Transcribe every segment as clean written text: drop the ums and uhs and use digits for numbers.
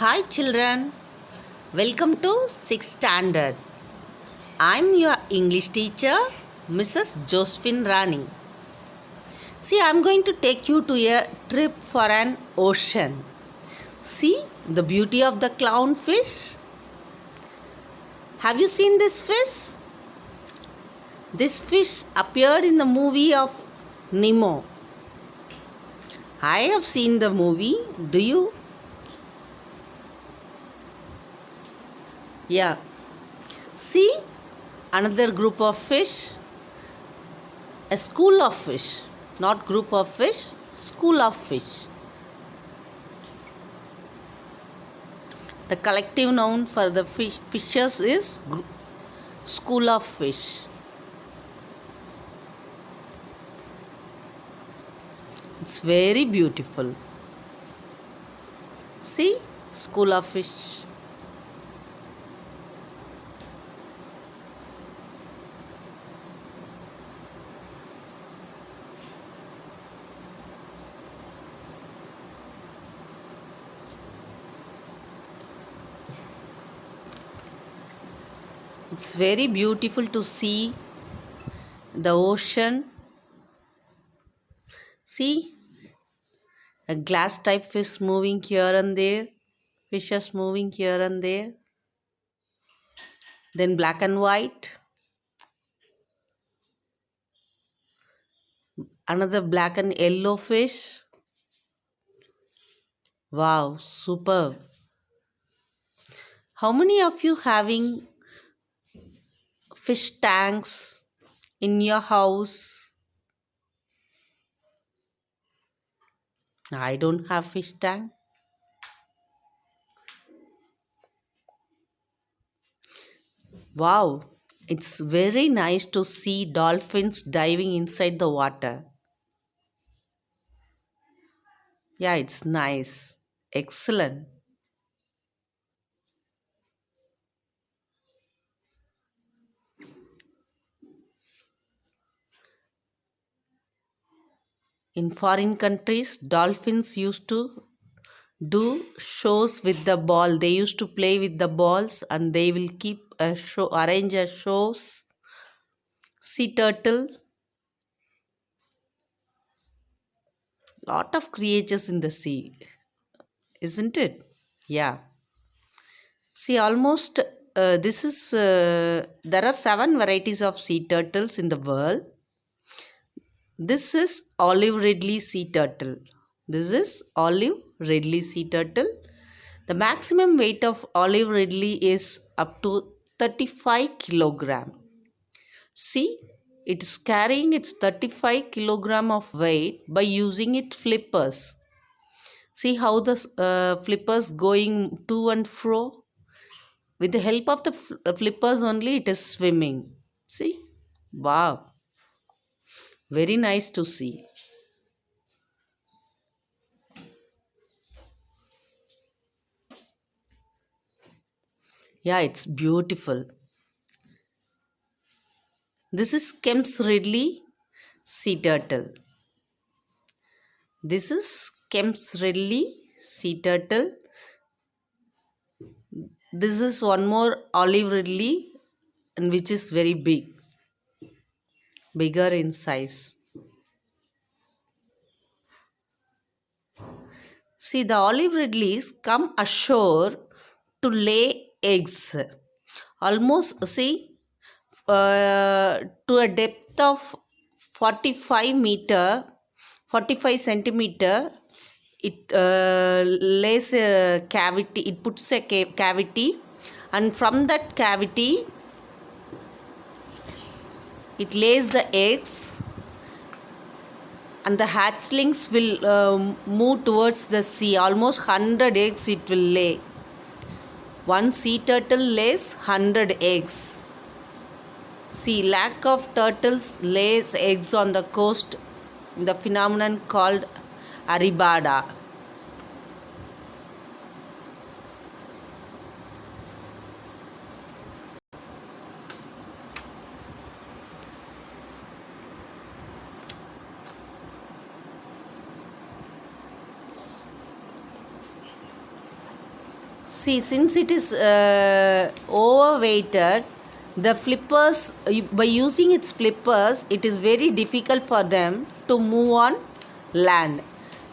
Hi children, welcome to 6th standard. I'm your English teacher, Mrs. Josephine Rani. See, I'm going to take you to a trip for an ocean. See the beauty of the clownfish. Have you seen this fish? This fish appeared in the movie of Nemo. I have seen the movie. Do you? Yeah. See another group of fish. A school of fish, not group of fish, school of fish. The collective noun for the fishes is school of fish. It's very beautiful. See, school of fish. It's very beautiful to see the ocean. See, a glass type fish moving here and there, fishes moving here and there. Then black and white. Another black and yellow fish. Wow, superb. How many of you having fish tanks in your house? I don't have fish tank. Wow, it's very nice to see dolphins diving inside the water. Yeah, it's nice. Excellent. In foreign countries, dolphins used to do shows with the ball. They used to play with the balls and they will keep a show, arrange a shows. Sea turtle, lot of creatures in the sea, isn't it? Yeah. See, almost there are 7 varieties of sea turtles in the world. This is olive ridley sea turtle. This is olive ridley sea turtle. The maximum weight of olive ridley is up to 35 kilogram. See, it's carrying its 35 kilogram of weight by using its flippers. See how the flippers going to and fro. With the help of the flippers only it is swimming. See? Wow. Very nice to see. Yeah, it's beautiful. This is Kemp's Ridley sea turtle. This is Kemp's Ridley sea turtle. This is one more olive ridley and which is very big, bigger in size. See, the olive ridleys come ashore to lay eggs. Almost, see, to a depth of 45 centimeter, it lays a cavity, it puts a cavity, and from that cavity, it lays the eggs, and the hatchlings will move towards the sea. Almost 100 eggs it will lay. One sea turtle lays 100 eggs. See, lack of turtles lays eggs on the coast, the phenomenon called arribada. See, since it is overweighted, the flippers, by using its flippers, it is very difficult for them to move on land.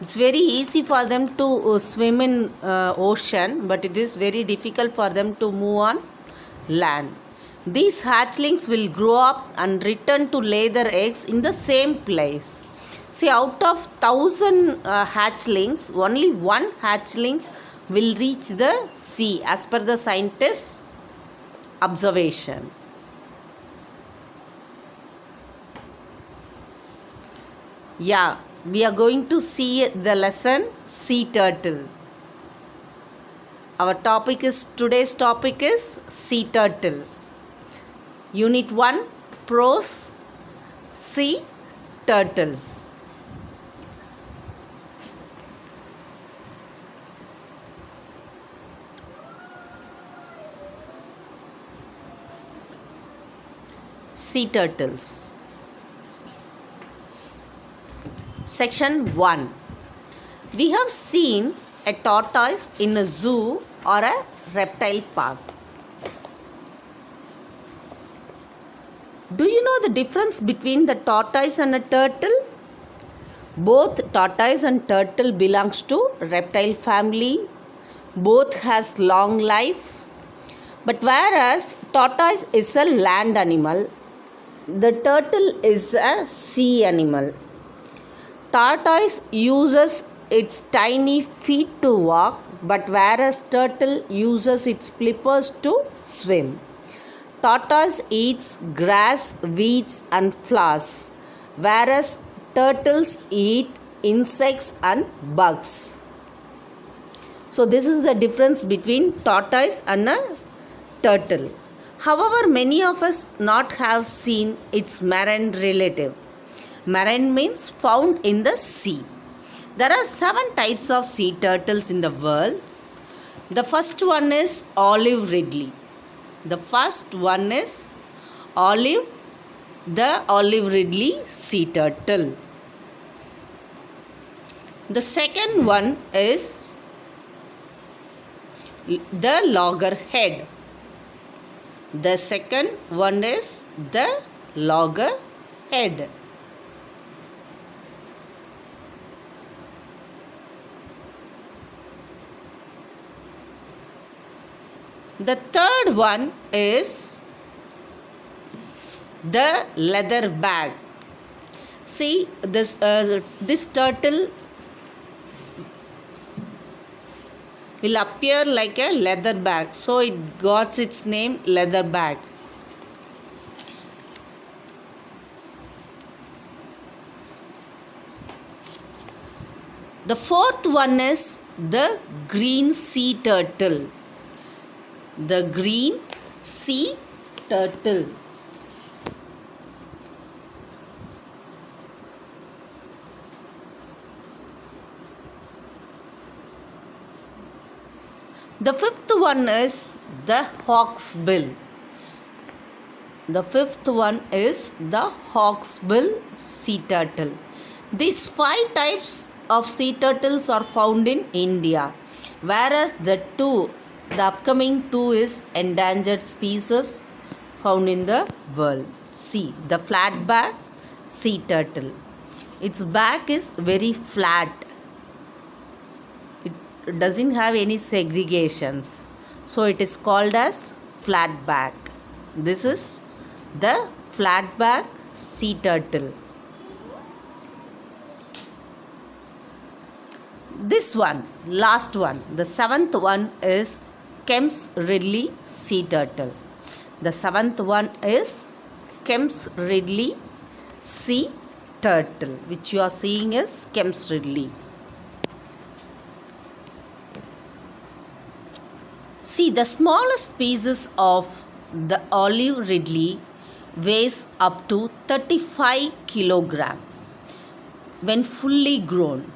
It's very easy for them to swim in ocean, but it is very difficult for them to move on land. These hatchlings will grow up and return to lay their eggs in the same place. See, out of 1,000 hatchlings, only one hatchlings will reach the sea as per the scientist's observation. Yeah, we are going to see the lesson sea turtle. Our topic is, today's topic is sea turtle. Unit 1, Prose, Sea Turtles. Sea turtles. Section 1. We have seen a tortoise in a zoo or a reptile park. Do you know the difference between the tortoise and a turtle? Both tortoise and turtle belongs to reptile family. Both has long life. But whereas tortoise is a land animal, the turtle is a sea animal. Tortoise uses its tiny feet to walk, but whereas turtle uses its flippers to swim. Tortoise eats grass, weeds and flowers, whereas turtles eat insects and bugs. So this is the difference between tortoise and a turtle. However, many of us not have seen its marine relative. Marine means found in the sea. There are 7 types of sea turtles in the world. The first one is olive ridley. The olive ridley sea turtle. The second one is the loggerhead. The second one is the loggerhead. The third one is the leatherback. See, this turtle will appear like a leatherback, so it got its name leatherback. The fourth one is the green sea turtle. The green sea turtle. The fifth one is the hawksbill. The fifth one is the hawksbill sea turtle. These 5 types of sea turtles are found in India, whereas the upcoming 2 is endangered species found in the world. See, the flatback sea turtle. Its back is very flat. It doesn't have any segregations. So it is called as flatback. This is the flatback sea turtle. This one, last one, the 7th one is Kemp's Ridley sea turtle. The 7th one is Kemp's Ridley sea turtle, which you are seeing is Kemp's Ridley. See, the smallest species of the olive ridley weighs up to 35 kilogram when fully grown.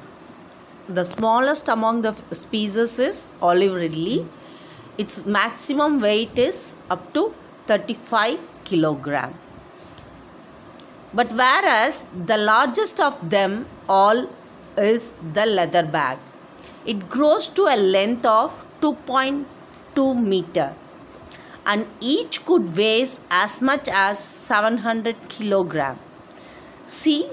The smallest among the species is olive ridley. Its maximum weight is up to 35 kilogram. But whereas the largest of them all is the leatherback. It grows to a length of 2.2 meter, and each could weigh as much as 700 kilogram. See,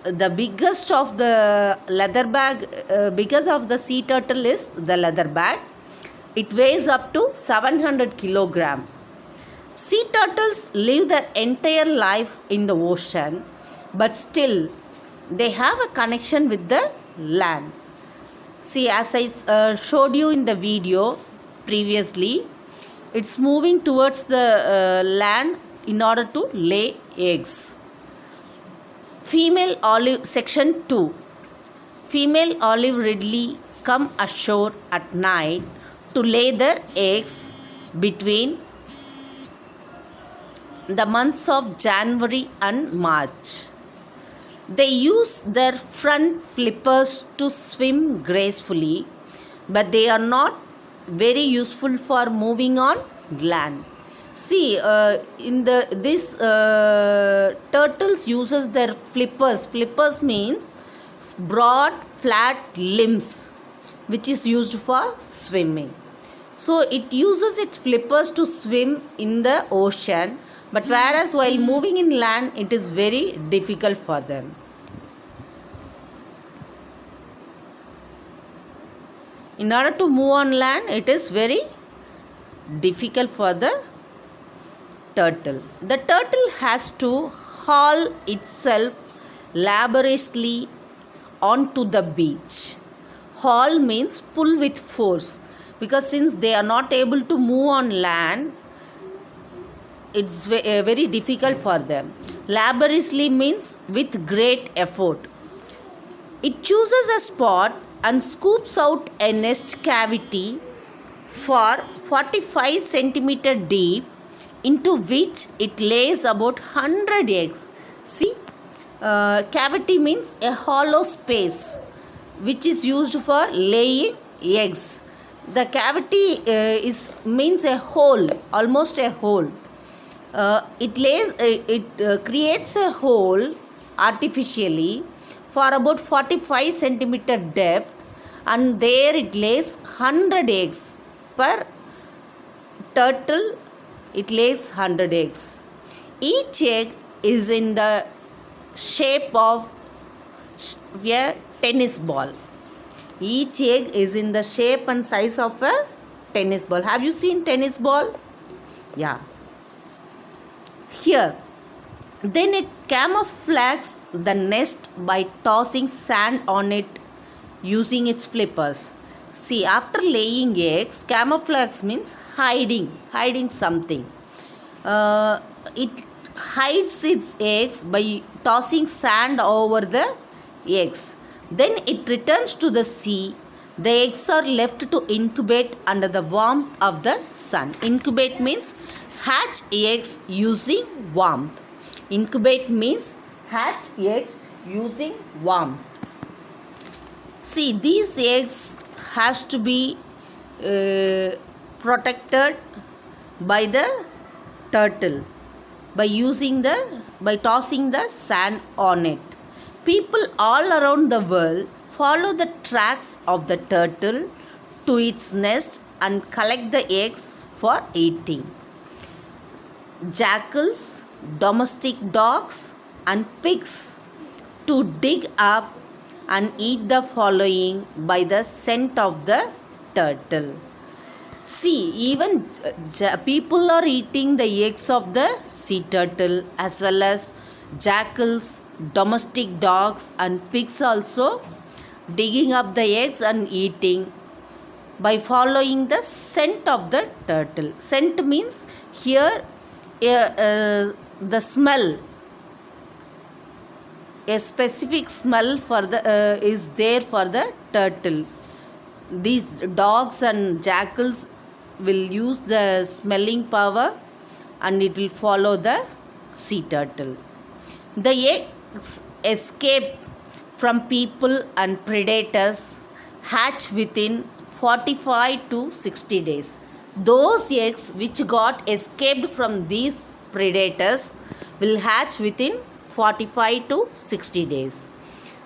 the biggest of the leather bag, biggest of the sea turtle is the leather bag. It weighs up to 700 kilogram. Sea turtles live their entire life in the ocean, but still they have a connection with the land. See, as I showed you in the video previously, it's moving towards the land in order to lay eggs. Female olive, section 2. Female olive ridley come ashore at night to lay their eggs between the months of January and March. They use their front flippers to swim gracefully, but they are not very useful for moving on land. See, in this turtles uses their flippers. Flippers means broad, flat limbs, which is used for swimming. So it uses its flippers to swim in the ocean, but whereas while moving in land, it is very difficult for them. In order to move on land, it is very difficult for the turtle. The turtle has to haul itself laboriously onto the beach. Haul means pull with force, because since they are not able to move on land, it's very difficult for them. Laboriously means with great effort. It chooses a spot and scoops out a nest cavity for 45 centimeter deep, into which it lays about 100 eggs. See, cavity means a hollow space which is used for laying eggs. The cavity means a hole, almost a hole. It creates a hole artificially for about 45 centimeter depth, and there it lays 100 eggs per turtle. It lays 100 eggs. Each egg is in the shape of a tennis ball. Each egg is in the shape and size of a tennis ball. Have you seen tennis ball? Yeah. Here, then it camouflages the nest by tossing sand on it using its flippers. See, after laying eggs, camouflage means hiding something. It hides its eggs by tossing sand over the eggs. Then it returns to the sea. The eggs are left to incubate under the warmth of the sun. Incubate means hatch eggs using warmth. Incubate means hatch eggs using warmth. See, these eggs has to be protected by the turtle by tossing the sand on it. People all around the world follow the tracks of the turtle to its nest and collect the eggs for eating. Jackals, domestic dogs, and pigs to dig up and eat the following by the scent of the turtle. See, even people are eating the eggs of the sea turtle, as well as jackals, domestic dogs, and pigs also digging up the eggs and eating by following the scent of the turtle. Scent means here the smell, a specific smell for the is there for the turtle. These dogs and jackals will use the smelling power and it will follow the sea turtle. The eggs escape from people and predators hatch within 45 to 60 days. Those eggs which got escaped from these predators will hatch within 45 to 60 days.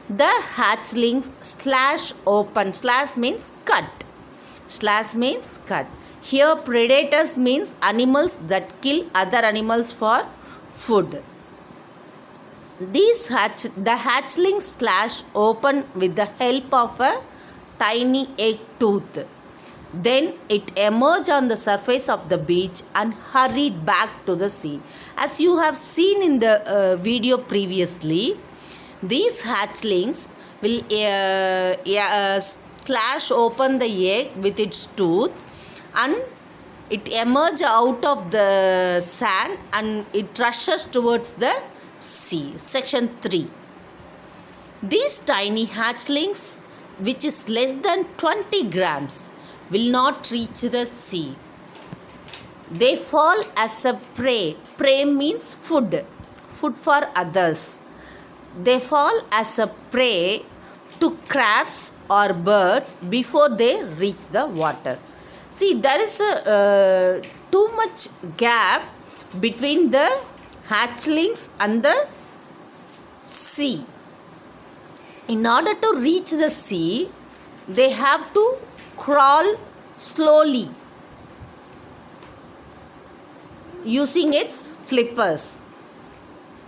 The hatchlings slash open, slash means cut. Slash means cut. Here predators means animals that kill other animals for food. The hatchlings slash open with the help of a tiny egg tooth. Then it emerged on the surface of the beach and hurried back to the sea. As you have seen in the video previously, these hatchlings will slash open the egg with its tooth, and it emerges out of the sand and it rushes towards the sea. Section 3. These tiny hatchlings, which is less than 20 grams, will not reach the sea. They fall as a prey. Prey means food for others. They fall as a prey to crabs or birds before they reach the water. See, there is too much gap between the hatchlings and the sea. In order to reach the sea, they have to crawl slowly using its flippers.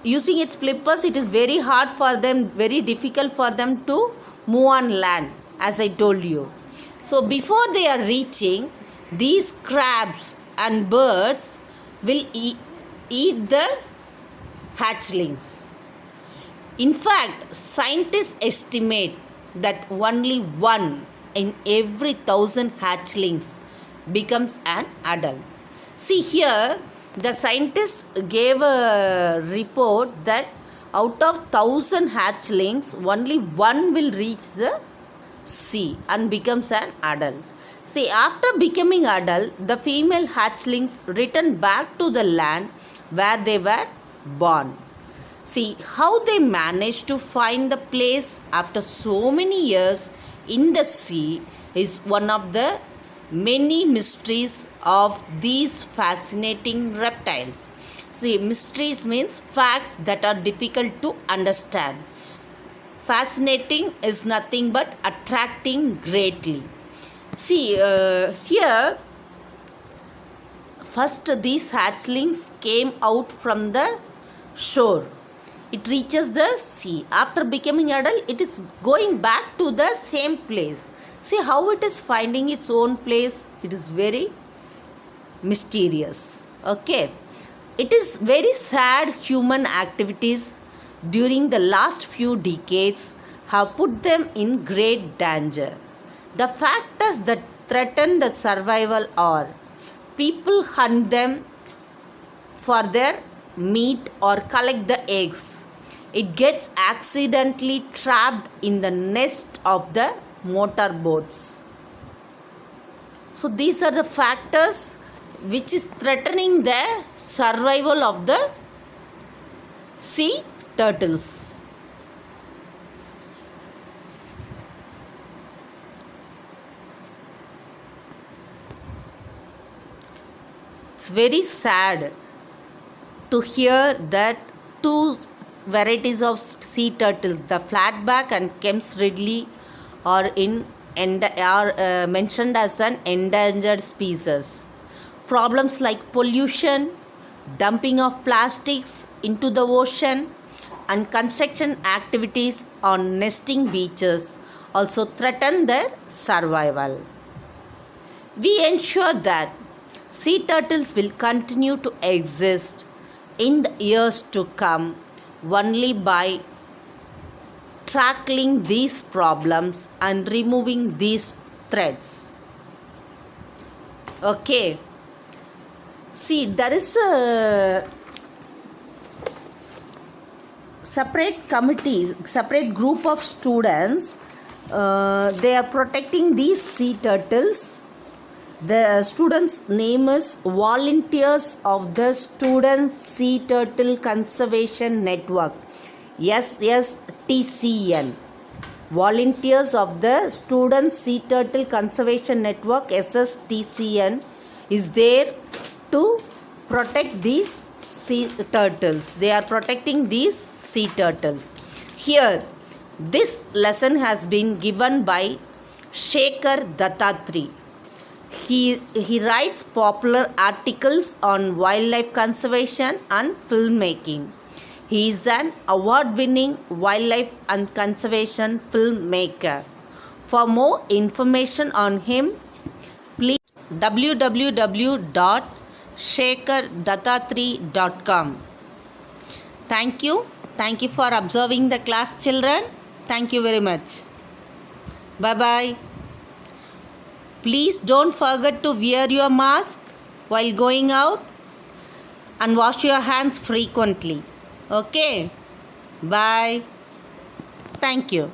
Using its flippers, it is very hard for them, very difficult for them to move on land, as I told you. So before they are reaching, these crabs and birds will eat the hatchlings. In fact, scientists estimate that only 1 in every 1,000 hatchlings becomes an adult. See here, the scientists gave a report that out of 1,000 hatchlings, only 1 will reach the sea and becomes an adult. See, after becoming adult, the female hatchlings return back to the land where they were born. See, how they manage to find the place after so many years in the sea is one of the many mysteries of these fascinating reptiles. See, mysteries means facts that are difficult to understand. Fascinating is nothing but attracting greatly. See, here, first these hatchlings came out from the shore. It reaches the sea. After becoming adult, it is going back to the same place. See how it is finding its own place. It is very mysterious. Okay. It is very sad human activities during the last few decades have put them in great danger. The factors that threaten the survival are: people hunt them for their meat or collect the eggs. It gets accidentally trapped in the nest of the motorboats. So these are the factors which is threatening the survival of the sea turtles. It's very sad to hear that 2 varieties of sea turtles, the flatback and Kemp's Ridley, are mentioned as an endangered species. Problems like pollution, dumping of plastics into the ocean, and construction activities on nesting beaches also threaten their survival. We ensure that sea turtles will continue to exist in the years to come only by tackling these problems and removing these threats. Okay. See, there is a separate committee, separate group of students. They are protecting these sea turtles. The students' name is Volunteers of the Student Sea Turtle Conservation Network, SSTCN. Volunteers of the Student Sea Turtle Conservation Network, SSTCN, is there to protect these sea turtles. They are protecting these sea turtles. Here, this lesson has been given by Shekhar Dattatri. He writes popular articles on wildlife conservation and filmmaking. He is an award-winning wildlife and conservation filmmaker. For more information on him, please www.shekhardattatri.com. Thank you. Thank you for observing the class, children. Thank you very much. Bye-bye. Please don't forget to wear your mask while going out and wash your hands frequently. Okay? Bye. Thank you.